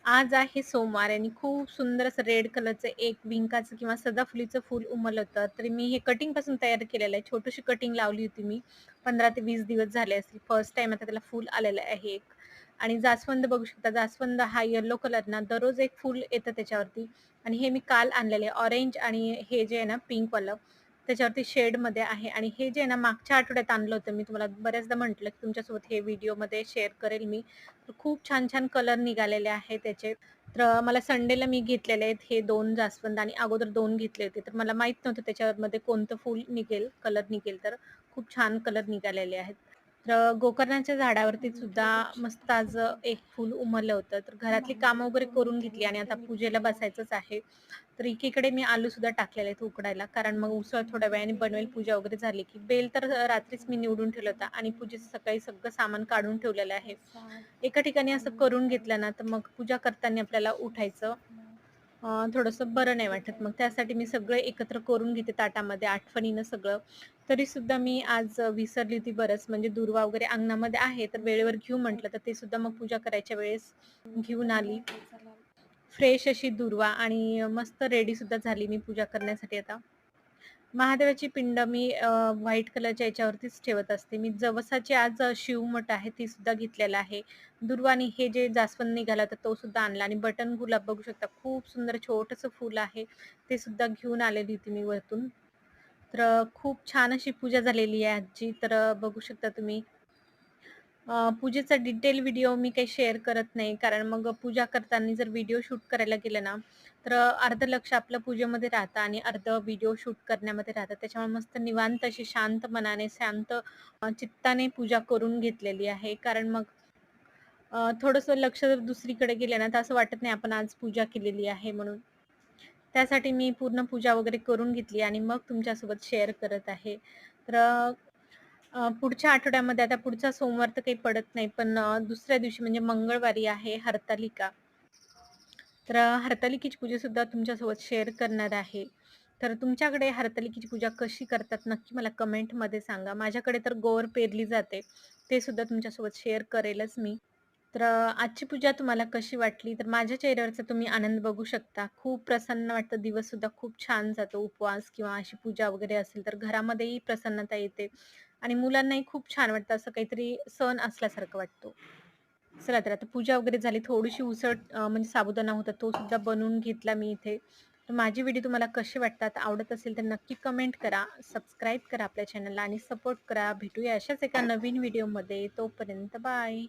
आज आहे सोमवार आणि खूप सुंदर असं रेड कलरचं एक विंकाचं किंवा सदाफुलीचं फूल उमललं होतं. तर मी हे कटिंगपासून तयार केलेलं आहे. छोटीशी कटिंग लावली होती मी. 15 ते 20 दिवस झाले असतील. फर्स्ट टाईम आता त्याला फूल आलेलं आहे एक. आणि जास्वंद बघू शकता. जास्वंद हा येलो कलर ना दररोज एक फूल येतं त्याच्यावरती आणि हे मी काल आणलेले ऑरेंज आणि हे जे आहे ना पिंकवालं त्याच्यावरती शेडमध्ये आहे आणि हे जे आहे ना मागच्या आठवड्यात आणलं होतं मी तुम्हाला बऱ्याचदा म्हटलं की तुमच्यासोबत हे व्हिडिओमध्ये शेअर करेल मी. तर खूप छान-छान कलर निघालेले आहे त्याचे. तर मला संडेला मी घेतलेले आहेत हे 2 जास्वंद आणि अगोदर 2 घेतले होते. तर मला माहीत नव्हतं त्याच्यामध्ये कोणतं फूल निघेल, कलर निघेल. तर खूप छान कलर निघालेले आहेत. तर गोकर्णाच्या झाडावरती सुद्धा मस्त आज एक फूल उमललं होतं. तर घरातली कामं वगैरे करून घेतली आणि आता पूजेला बसायचंच आहे. तर एकीकडे मी आलूसुद्धा टाकलेले आहेत उकडायला, कारण मग उसळ थोड्या वेळाने बनवेल पूजा वगैरे झाली की. बेल तर रात्रीच मी निवडून ठेवला होता आणि पूजेचं सकाळी सगळं सामान काढून ठेवलेलं आहे. एका ठिकाणी असं करून घेतलं ना, तर मग पूजा करताना आपल्याला उठायचं थोडंसं बरं नाही वाटत. मग त्यासाठी मी सगळं एकत्र करून घेते ताटामध्ये आठवणीनं सगळं. तरीसुद्धा मी आज विसरली होती बरंच, म्हणजे दुर्वा वगैरे अंगणामध्ये आहे, तर वेळेवर घेऊ म्हटलं, तर ते सुद्धा मग पूजा करायच्या वेळेस घेऊन आली. फ्रेश अशी दुर्वा आणि मस्त रेडी सुद्धा झाली मी पूजा करण्यासाठी आता. महादेवाची पिंड मी व्हाईट कलरच्या याच्यावरतीच ठेवत असते. मी जवसाची आज शिवमठ आहे ती सुद्धा घेतलेला आहे. दुर्वा आणि हे जे जास्वंद निघाला तर तो सुद्धा आणला आणि बटन गुलाब बघू शकता खूप सुंदर छोटंसं फूल आहे. ते सुद्धा घेऊन आलेली होती मी वरतून. तर खूप छान अशी पूजा झालेली आहे आजची. तर बघू शकता तुम्ही. पूजेचा डिटेल व्हिडिओ मी काही शेअर करत नाही, कारण मग पूजा करताना जर व्हिडिओ शूट करायला गेलं ना, तर अर्ध लक्ष आपलं पूजेमध्ये राहतं आणि अर्ध व्हिडिओ शूट करण्यामध्ये राहतं. त्याच्यामुळे मस्त निवांत अशी शांत मनाने, शांत चित्ताने पूजा करून घेतलेली आहे. कारण मग थोडंसं लक्ष जर दुसरीकडे गेलं ना, तर असं वाटत नाही आपण आज पूजा केलेली आहे म्हणून. त्यासाठी मी पूर्ण पूजा वगैरे करून घेतली आणि मग तुमच्यासोबत शेअर करत आहे. तर पुढच्या आठवड्यामध्ये आता पुढचा सोमवार तर काही पडत नाही, पण दुसऱ्या दिवशी म्हणजे मंगळवारी आहे हरतालिका. तर हरतालिकेची पूजासुद्धा तुमच्यासोबत शेअर करणार आहे. तर तुमच्याकडे हरतालिकेची पूजा कशी करतात नक्की मला कमेंटमध्ये सांगा. माझ्याकडे तर गोवर पेरली जाते. ते सुद्धा तुमच्यासोबत शेअर करेलच मी. तर आजची पूजा तुम्हाला कशी वाटली? तर माझ्या चेहऱ्यावरचा तुम्ही आनंद बघू शकता. खूप प्रसन्न वाटतं. दिवससुद्धा खूप छान जातो. उपवास किंवा अशी पूजा वगैरे असेल तर घरामध्येही प्रसन्नता येते आणि मुलांनाही खूप छान वाटतं. असं काहीतरी सण असल्यासारखं वाटतो. चला तर आता पूजा वगैरे झाली. थोडीशी उसळ म्हणजे साबुदाणा होता तो सुद्धा बनवून घेतला मी इथे. तर माझे व्हिडिओ तुम्हाला कसे वाटतात? आवडत असेल तर नक्की कमेंट करा. सबस्क्राईब करा आपल्या चॅनलला आणि सपोर्ट करा. भेटूया अशाच एका नवीन व्हिडिओमध्ये. तोपर्यंत बाय.